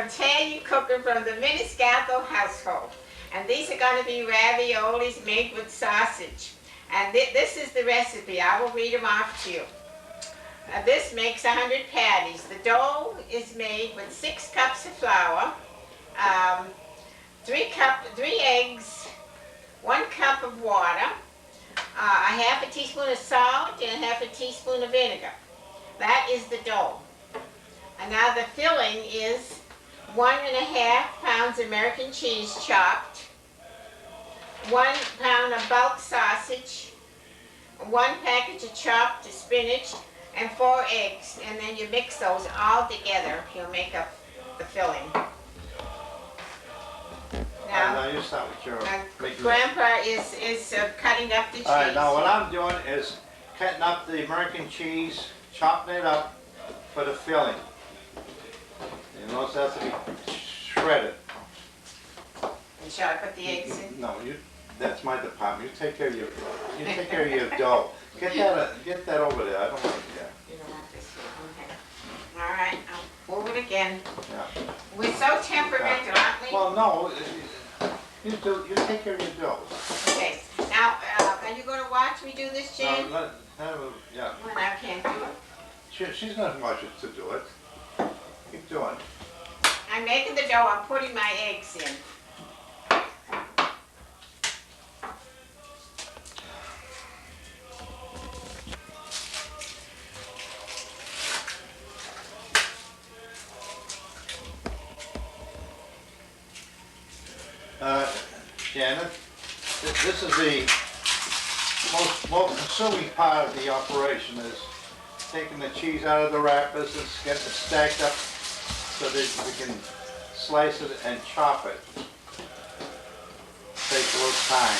Italian cooker from the Miniscalco household. And these are going to be raviolis made with sausage. And this is the recipe. I will read them off to you. This makes 100 patties. The dough is made with 6 cups of flour, 3 eggs, 1 cup of water, a half a teaspoon of salt, and a half a teaspoon of vinegar. That is the dough. And now the filling is 1.5 pounds American cheese chopped, 1 pound of bulk sausage, 1 package of chopped spinach, and 4 eggs. And then you mix those all together. You'll make up the filling. Now you start with your... Grandpa is cutting up the cheese. Alright, now what I'm doing is cutting up the American cheese, chopping it up for the filling. You notice it has to be shredded. And shall I put the eggs in? No, that's my department. You take care of your dough. Get that over there. I don't want that. You don't want this here. Okay. All right. I'll move it again. Yeah. We're so temperamental, aren't we? Well, no. You take care of your dough. Okay. Now, are you going to watch me do this, Jen? Yeah. Well, I can't do it. She's not much to do it. Keep doing. I'm making the dough. I'm putting my eggs in. Janet, this is the most consuming part of the operation, is taking the cheese out of the wrappers and getting it stacked up so that we can slice it and chop it. Takes a little time.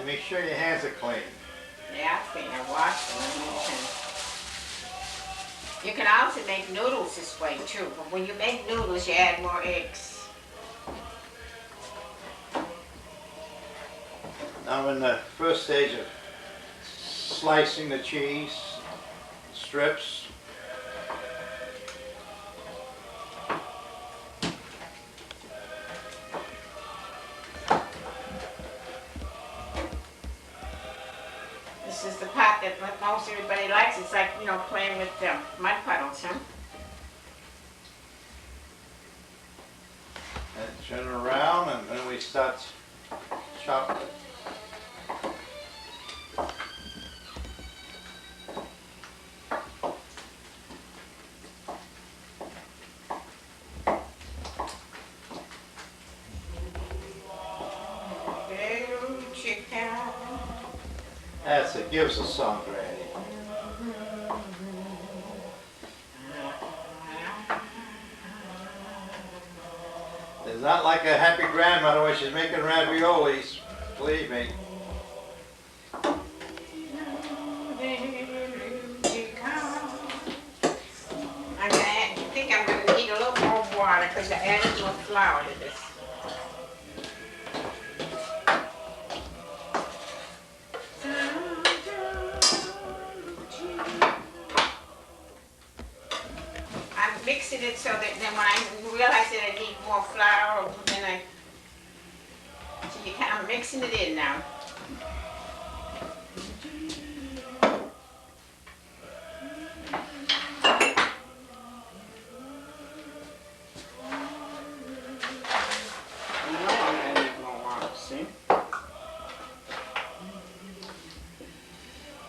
Make sure your hands are clean. Yeah, clean. I wash them. You can also make noodles this way too, but when you make noodles, you add more eggs. Now in the first stage of slicing the cheese, strips. This is the pot that most everybody likes. It's like, playing with mud puddles, huh? And turn it around, and then we start chopping it. That's it. Give us a song, Granny. It's not like a happy grandmother when she's making raviolis. Believe me. I think I'm going to need a little more water because I added more flour to this. Mixing it so that then when I realize that I need more flour, then so I'm mixing it in now. You know I'm gonna need more water, see?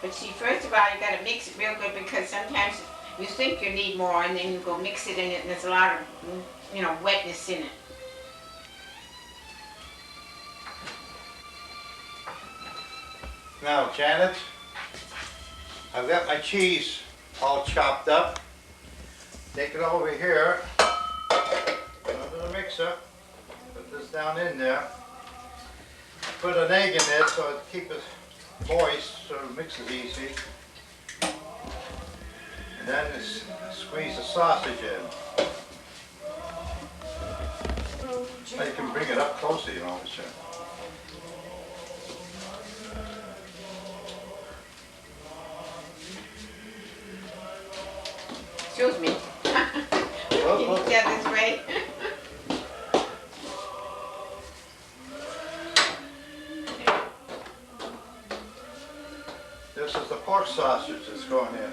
But see, first of all, you gotta mix it real good because sometimes you think you need more, and then you go mix it in it, and there's a lot of, wetness in it. Now, Janet, I've got my cheese all chopped up. Take it over here. mixer. Put this down in there. Put an egg in it so it keeps it moist, so it mixes easy. And then squeeze the sausage in. Now you can bring it up closer, you know. Sure. Excuse me. Can you get this way? This is the pork sausage that's going in.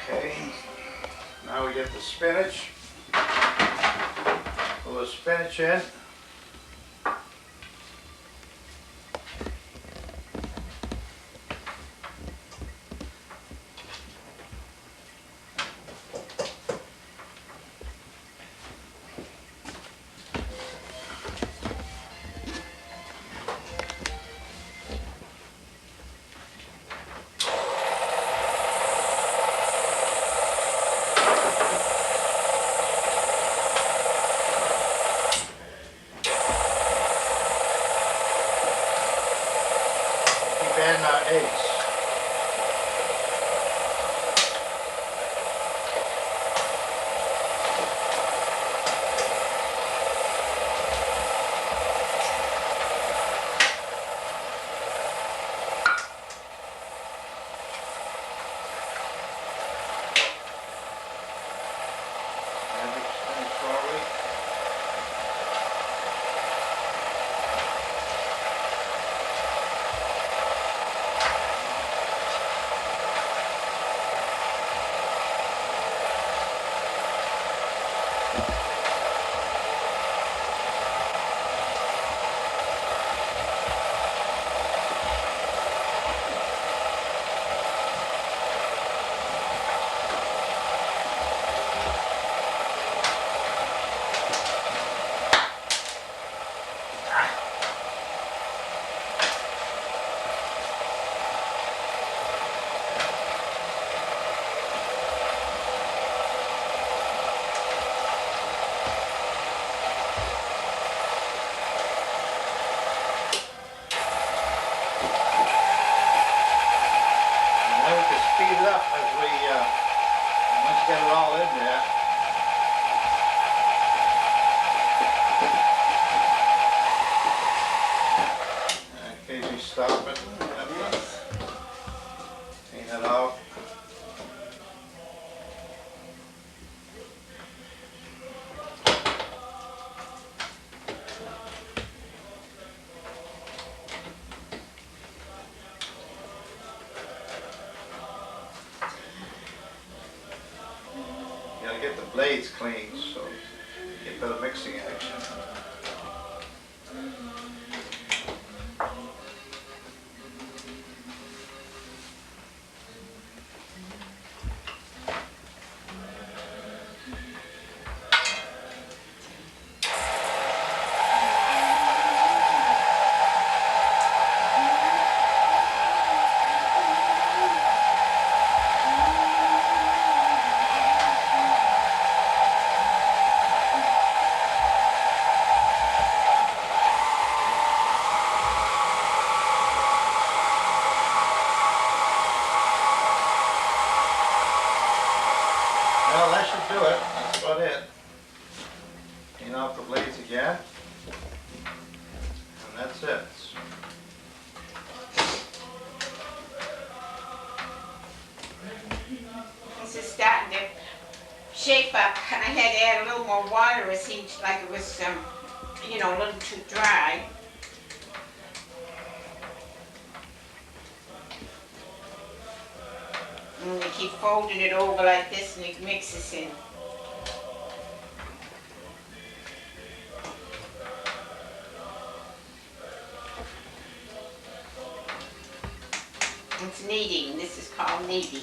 Okay, now we get the spinach. Pull the spinach in. And eggs. And mix slowly. Speed it up as we, once you get it all in there. Occasionally stop it, clean it out. You gotta get the blades clean so you get better mixing action. Well, that should do it. That's about it. Clean off the blades again. And that's it. This is starting to shape up, and I had to add a little more water. It seemed like it was, you know, a little too dry. And we keep folding it over like this and it mixes in. It's kneading. This is called kneading.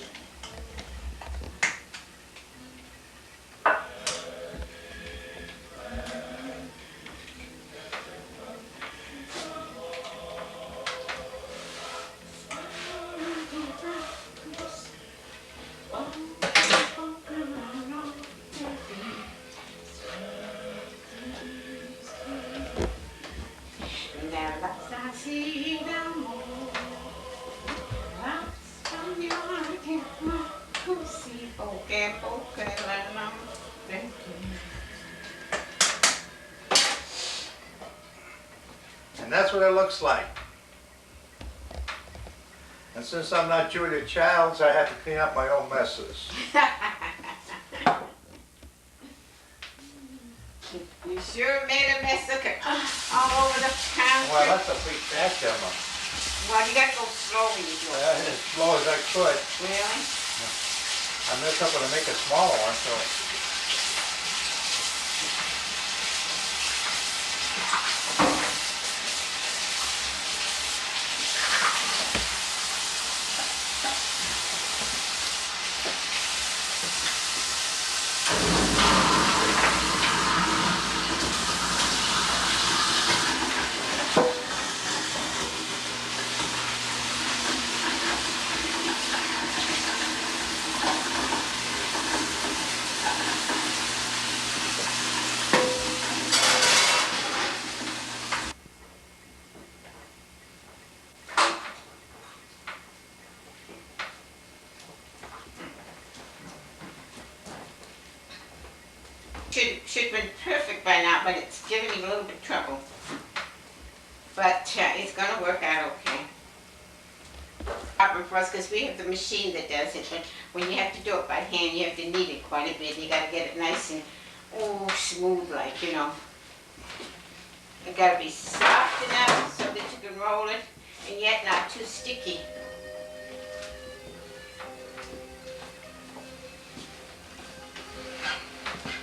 And that's what it looks like. And since I'm not Julia Childs, I have to clean up my own messes. You sure made a mess. Look at all over the counter. Well, that's a big jackhammer. Well, you gotta go slow when you do it. I hit as slow as I could. Really? I messed up when I make a smaller one, so. Should have been perfect by now, but it's giving me a little bit of trouble. But it's gonna work out okay. Problem for us because we have the machine that does it, but when you have to do it by hand, you have to knead it quite a bit. You gotta get it nice and smooth, like, you know. It gotta be soft enough so that you can roll it, and yet not too sticky.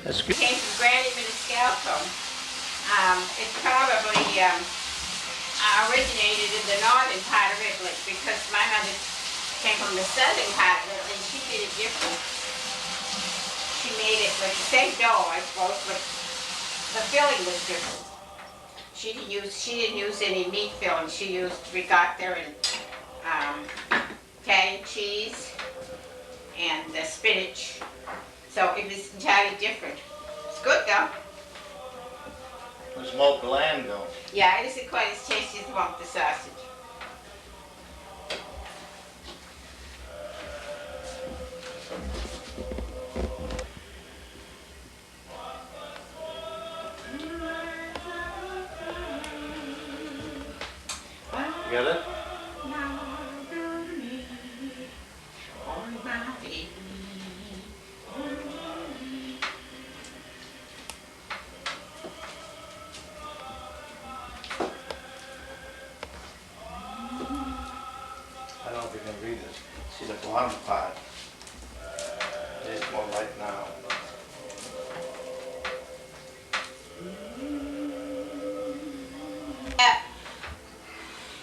That's It came from Granny Maniscalco. It probably originated in the northern part of Italy because my mother came from the southern part of Italy and she did it different. She made it with the same dough, I suppose, but the filling was different. She didn't use any meat filling. She used ricotta and cottage cheese and spinach. So it was entirely different. It's good though. It's more bland though. Yeah, it isn't quite as tasty as the sausage. You got it? I don't know if you can read this. See the bottom part. There's more light now.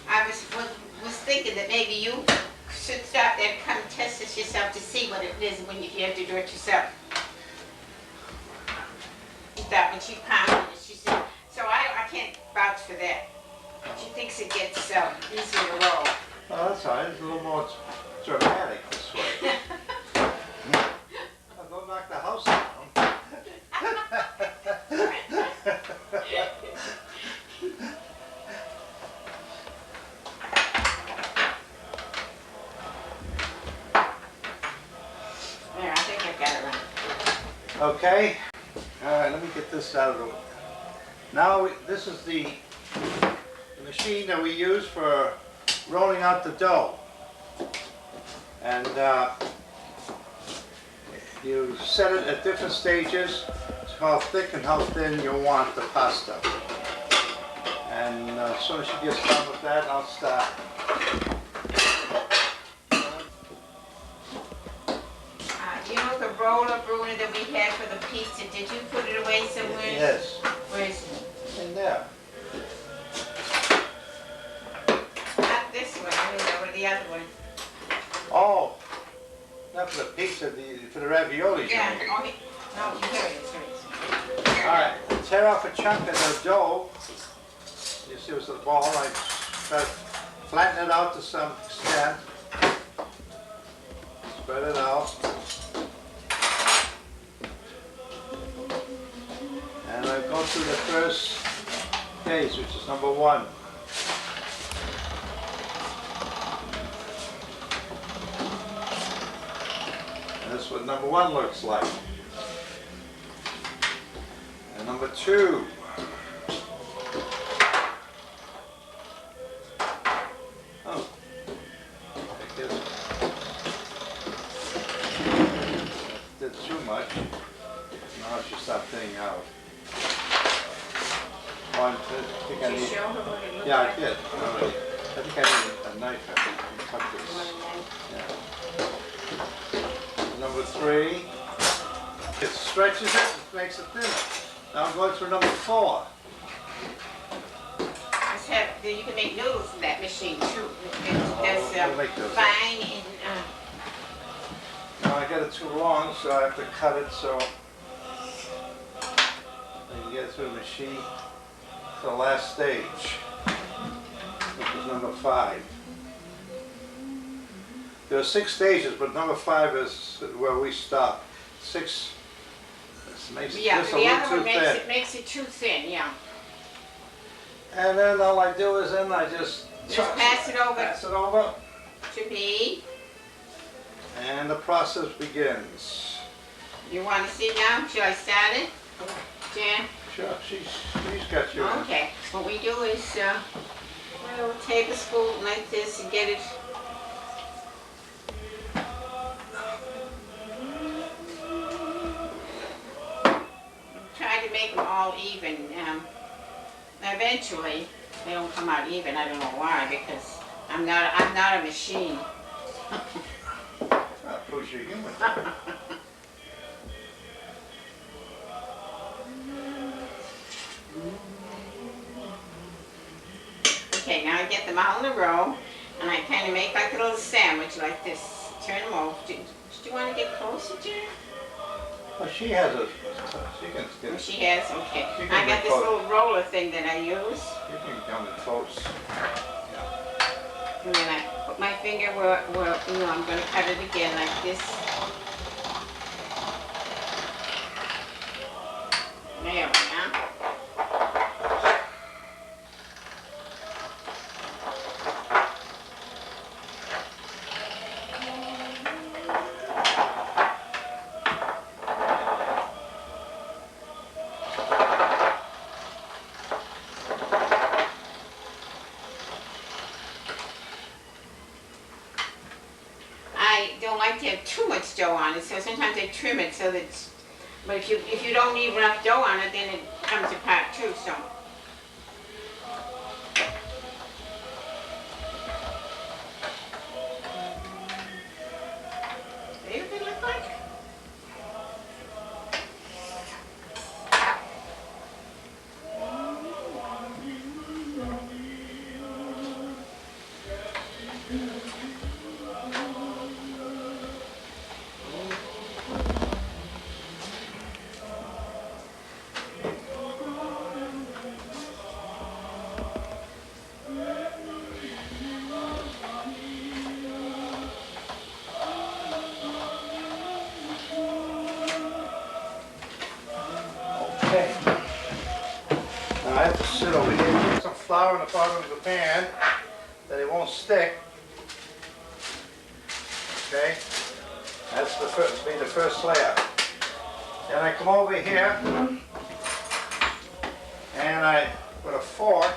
I was thinking that maybe you should stop there and come test this yourself to see what it is when you have to do it yourself. She thought when she pounded it, she said, so I can't vouch for that. She thinks it gets easier to roll. Oh, that's all right. It's a little more dramatic this way. Don't knock the house down. There, I think I've got it right. Okay. All right, let me get this out of the way. Now, this is the machine that we use for rolling out the dough. And you set it at different stages, how thick and how thin you want the pasta. And as soon as she gets done with that, I'll start. You know the roller bruner that we had for the pizza, did you put it away somewhere? Yes. Where is it? In there. Not this one, I mean, over the other one. Oh, not for the pizza, for the raviolis. Yeah, You mean. oh, no, here it is, here it is. All right, tear off a chunk of the dough. You see what's the ball, like try to flatten it out to some extent. Spread it out. And I go through the first phase, which is number 1. And that's what number 1 looks like. And number 2. Oh, I guess did too much. Now I should stop thinning out. One, I think I Did you need. show her what it looked Yeah, I like? did already. I think I need a knife. I think to cut You want this. a knife? Yeah. Number 3. It stretches it, it makes it thinner. Now I'm going through number 4. Just have, you can make noodles in that machine too. That's we'll make those. fine and, Now I got it too long, so I have to cut it so I can get it through the machine to the last stage, which is number 5. There are 6 stages, but number 5 is where we stop. 6 makes yeah, this a the little other too one thin. makes it too thin, yeah. And then all I do is then I just pass it over. Pass it over, To be, and the process begins. you want to see now? Shall I start it? Jan? Sure, she's got yours. Okay, what we do is, we'll take a spoon like this and get it. Try to make them all even. Eventually, they don't come out even. I don't know why, because I'm not a machine. I'll push you in with Okay, now I get them all in a row, and I kind of make like a little sandwich like this. Turn them over. Do you want to get closer, Jan? Well, she has a, she can Oh, still, she has? Okay. She can I got be this close. little roller thing that I use. you can come in close. And then I put my finger where I'm going to cut it again like this. There we go. I don't like to have too much dough on it, so sometimes I trim it so that but if you don't leave enough dough on it, then it comes apart too, so. See what they look like? Okay. Now I have to sit over here, put some flour in the bottom of the pan that it won't stick. Okay? That's the first, be the first layer. Then I come over here and I, with a fork,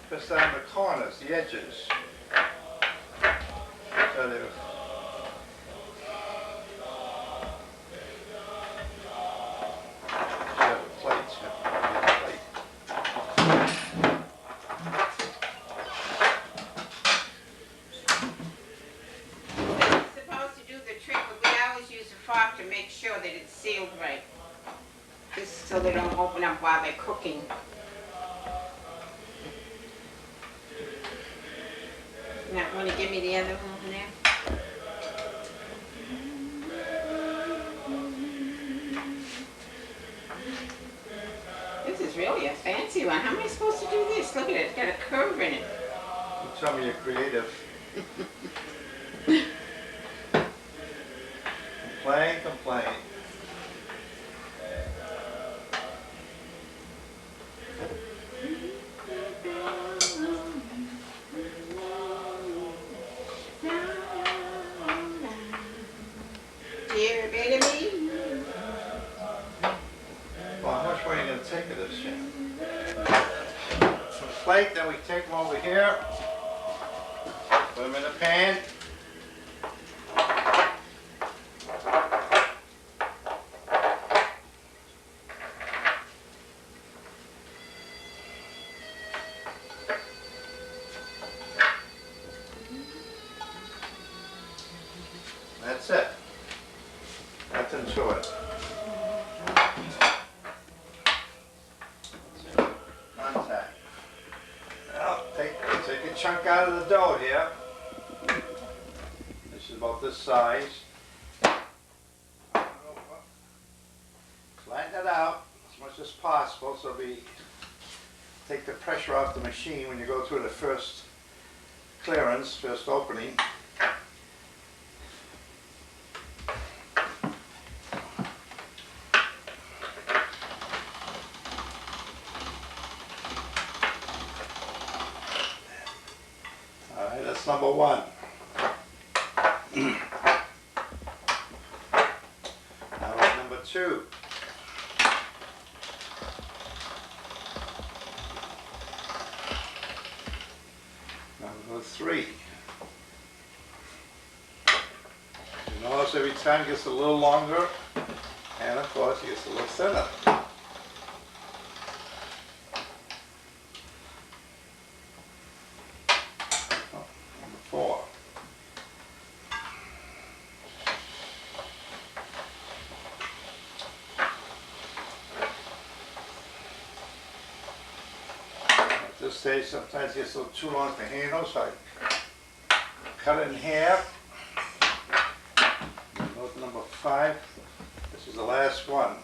press down the corners, the edges. So they have a plate, It's supposed to do the trick, but we always use a fork to make sure that it's sealed right. Just so they don't open up while they're cooking. Now, want to give me the other one over there? fancy one. How am I supposed to do this? Look at it, it's got a curve in it. You tell me you're creative. Complain. Dear baby. Well, how much more are you going to take of this, Jim? Some plate, then we take them over here. Put them in the pan. That's it. Nothing to it. Contact. Well, take a chunk out of the dough here. This is about this size. Flatten it out as much as possible so take the pressure off the machine when you go through the first clearance, first opening. Alright, that's number one. Now number two. Number three. You notice every time it gets a little longer, and of course it gets a little thinner. Number four. At this stage, sometimes it gets a little too long to handle, so I cut it in half. Note number five. This is the last one.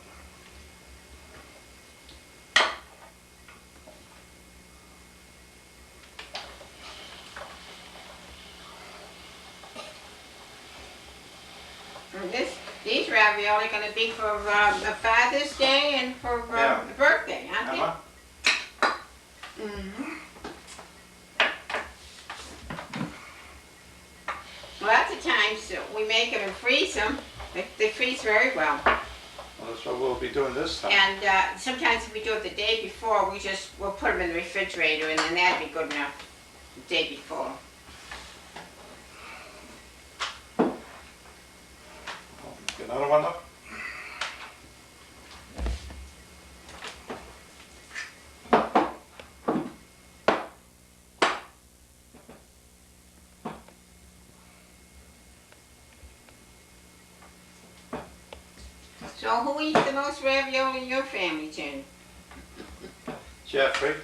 These ravioli are going to be for Father's Day and for Yeah. the birthday, aren't they? Emma? Mm-hmm. Lots of times we make them and freeze them. They freeze very well. Well, that's what we'll be doing this time. And sometimes if we do it the day before, we'll put them in the refrigerator and then that'd be good enough the day before. Get another one up. So who eats the most ravioli in your family, Jen? Jeffrey.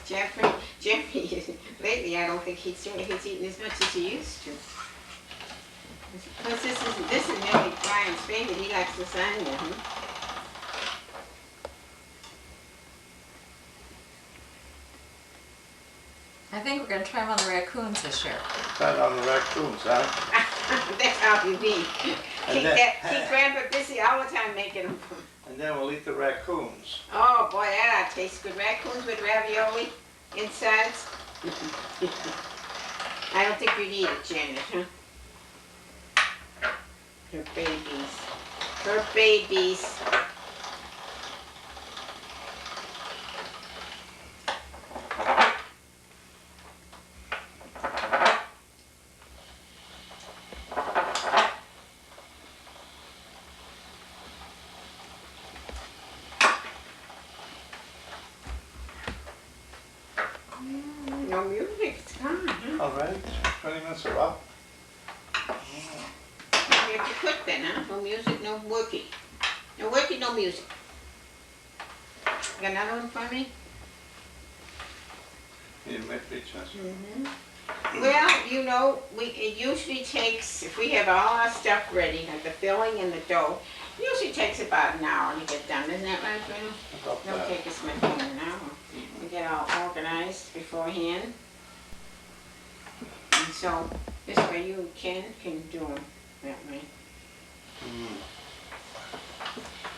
Jeffrey? Jeffrey, lately I don't think he's eating as much as he used to. Because this is mainly Brian's favorite. He likes lasagna, huh? I think we're going to try them on the raccoons this year. Try it on the raccoons, huh? That's how you be. And Keep Grandpa busy all the time making them. And then we'll eat the raccoons. Oh boy, that tastes good. Raccoons with ravioli insides. I don't think you'd eat it, Janet, huh? Her babies. Her babies. No music, it's gone, huh? All right, 20 minutes are up. You have to cook then, huh? No music, no working. No working, no music. Got another one for me? You make me chance. Mm-hmm. Well, you know, it usually takes, if we have all our stuff ready, like the filling and the dough, it usually takes about an hour to get done, isn't that right, Bruno? About Don't that. take us much more than an hour. We get all organized beforehand. And so, this way you and Ken can do them that way.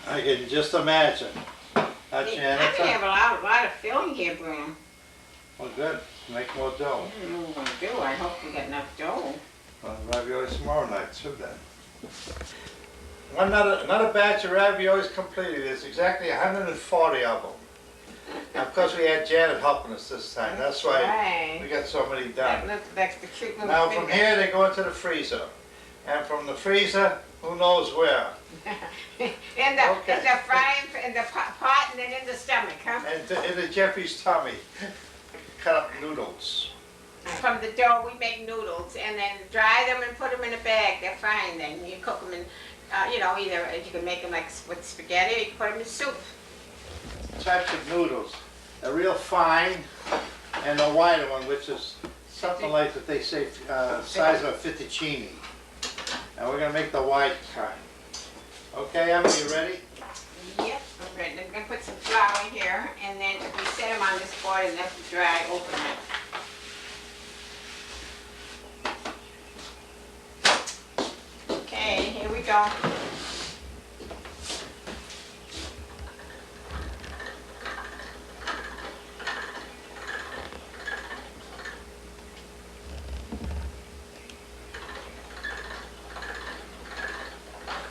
I can just imagine. I'm gonna have a lot of filling here, Bruno. Well, good. Make more dough. I don't know what we're gonna do. I hope we got enough dough. Well, ravioli tomorrow night, too, then. Another batch of raviolis completed. There's exactly 140 of them. Now, of course, we had Janet helping us this time. That's why Right. we got so many done. That's the cute little Now, from finger. here, they go into the freezer. And from the freezer, who knows where? in the frying, in the pot, and then in the stomach, huh? And into Jeffrey's tummy. Cut up noodles. From the dough, we make noodles and then dry them and put them in a bag. They're fine then. You cook them in, you know, either you can make them like with spaghetti or you can put them in soup. Types of noodles. A real fine and a wider one, which is something like that they say size of a fettuccine. And we're gonna make the wide kind. Okay, Emma, you ready? Yep, I'm ready. I'm gonna put some flour here and then if we set them on this board and let them dry, open it. Okay, here we go.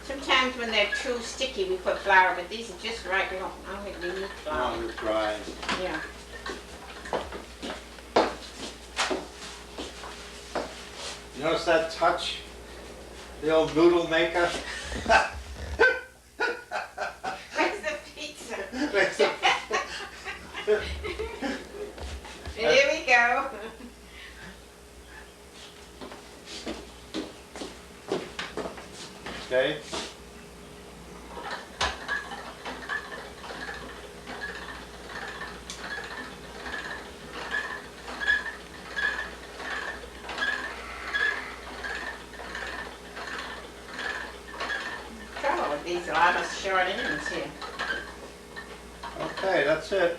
Sometimes when they're too sticky, we put flour, but these are just right. I don't think we need flour. No, it's dry. Yeah. You notice that touch? The old noodle maker? Where's the pizza? Makes the- Here we go. Okay. Trouble with these, a lot of short ends here. Okay, that's it.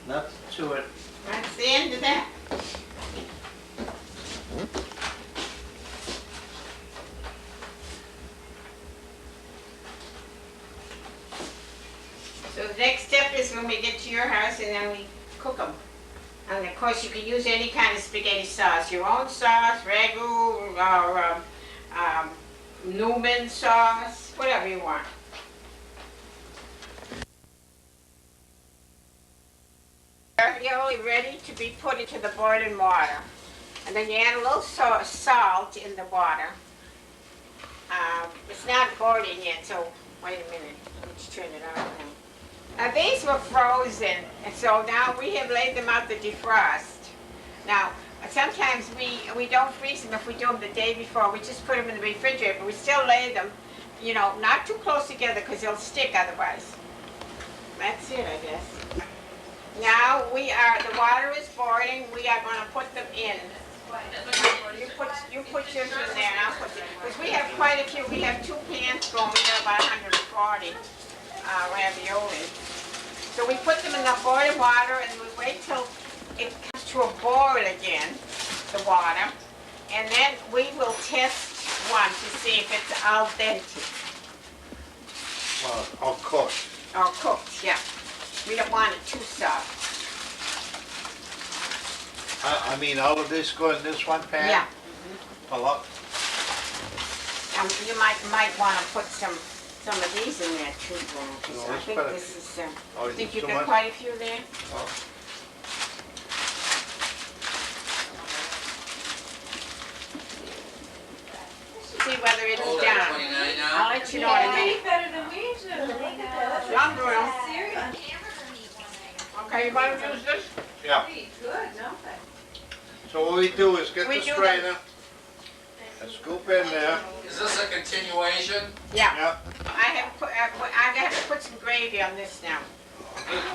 Nothing to it. That's the end of that. So the next step is when we get to your house and then we cook them. And of course you can use any kind of spaghetti sauce, your own sauce, ragu, or Newman sauce, whatever you want. Ravioli ready to be put into the boiling water. And then you add a little salt in the water. It's not boiling yet, so wait a minute. Let's turn it on now. Now these were frozen, and so now we have laid them out to defrost. Now, sometimes we don't freeze them if we do them the day before. We just put them in the refrigerator, but we still lay them, you know, not too close together because they'll stick otherwise. That's it, I guess. Now the water is boiling. We are going to put them in. You put yours in there, and I'll put it. Because we have quite a few. We have 2 pans going. We have about 140 ravioli. So we put them in the boiling water, and we wait till it comes to a boil again, the water, and then we will test one to see if it's al dente. Well, all cooked. Or cooked, yeah. We don't want it too soft. I mean, all of this go in this one pan? Yeah. Well, look. You might want to put some of these in there too, Bruno, 'cause No, I let's think put it- this is, Oh, think you you too got much? quite a few there? Oh. See whether it's Hold down. at 29 now. I'll let you know in a minute. better than we do. Done, Bruno. Seriously? Okay, you want to use this? Yeah. Pretty good, don't they? So what we do is get We the do strainer and scoop in there. Is this a continuation? Yeah. Yep. I have to put some gravy on this now.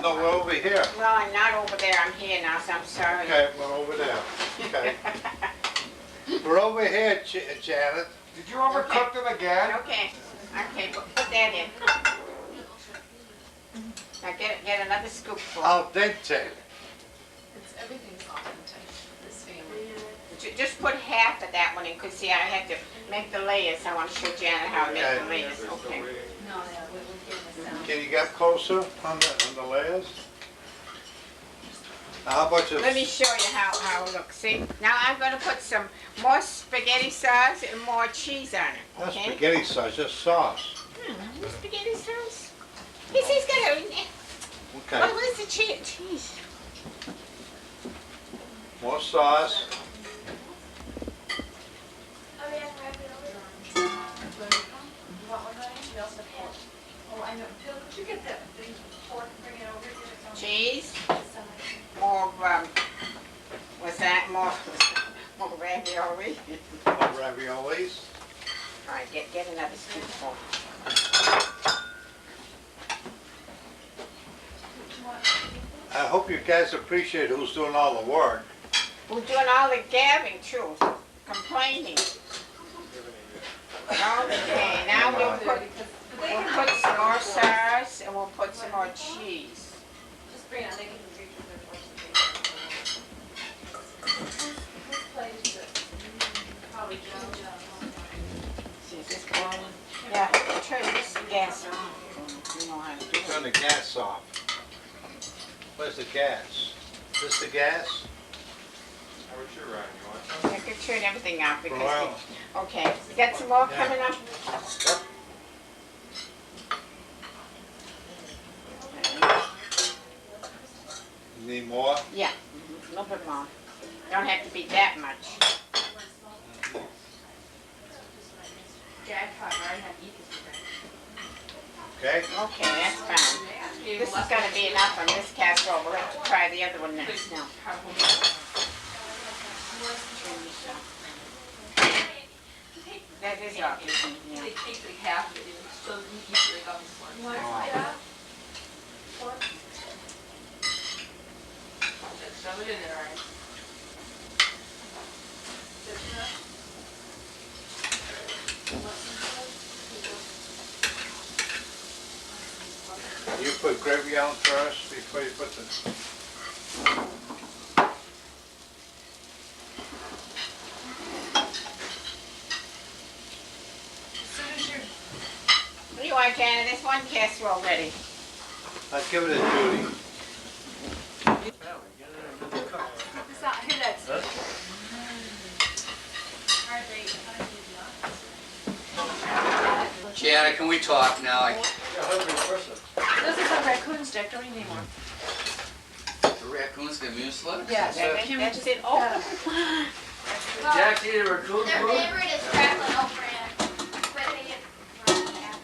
No, we're over here. Well, I'm not over there, I'm here now, so I'm sorry. Okay, we're over there. Okay. We're over here, Janet. Did you overcook them again? Okay, put that in. Now get another scoopful. Al dente. It's everything's authentic, this family. Just put half of that one in, because see, I had to make the layers. I want to show Janet how I make the Okay. layers. Okay. No, yeah, we're getting this down. Can you get closer on the layers? Now, how about just... Let me show you how it looks. See? Now I'm going to put some more spaghetti sauce and more cheese on it. Not Okay? spaghetti sauce, just sauce. Spaghetti sauce? He's got a... Okay. Well, where's the cheese? More sauce. Oh, I know. Jill, could you get that big fork and bring it over here? Cheese. More, what's that? More ravioli. More raviolis. All right, get another spoonful. I hope you guys appreciate who's doing all the work. We're doing all the gabbing too, complaining. Okay, now we'll put some more sauce and we'll put some more cheese. Just bring it, they can reach with This plate is good. Probably See, is this going? Yeah, turn this gas on. You know how to do it. Turn the gas off. Where's the gas? Is this the gas? How about you, Ryan? You want I could turn everything off because, Well, okay, you got some more coming up? you need more? Yeah, a little bit more. Don't have to be that much. Okay? Okay, that's fine. This is gonna be enough on this casserole. We'll have to try the other one next now. That is all, yeah. They take like half of it and still eat like on this one. Shove it in there, all right? You put gravy on first before you put the... What do you want, Janet? There's one casserole ready. I'll give it a Judy. Janet, can we talk now? This is a raccoon stick, don't need any more. The raccoons get mucilage? Yes. That's it. Oh, Jack eat a raccoon Their food? favorite is crackling okra, but they get after that.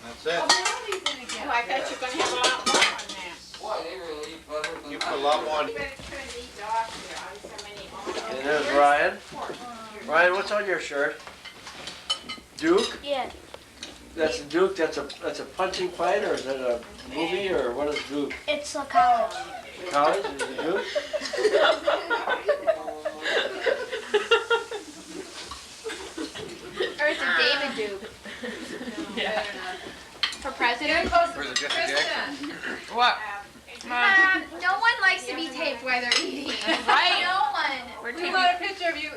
That's it. oh, I thought you were gonna have a lot more on there. Boy, they really eat better than You put a lot more... You better turn these off here. I'm so many And there's Ryan. Ryan, what's on your shirt? Duke? Yeah. That's a Duke, that's a punching fight, or is it a movie, or what is Duke? It's a college. College, is it Duke? Or it's a David Duke. Yeah. For president? For the Jeffy Jackson? What? No one likes to be taped while they're eating. Right. No one. We want a picture of you.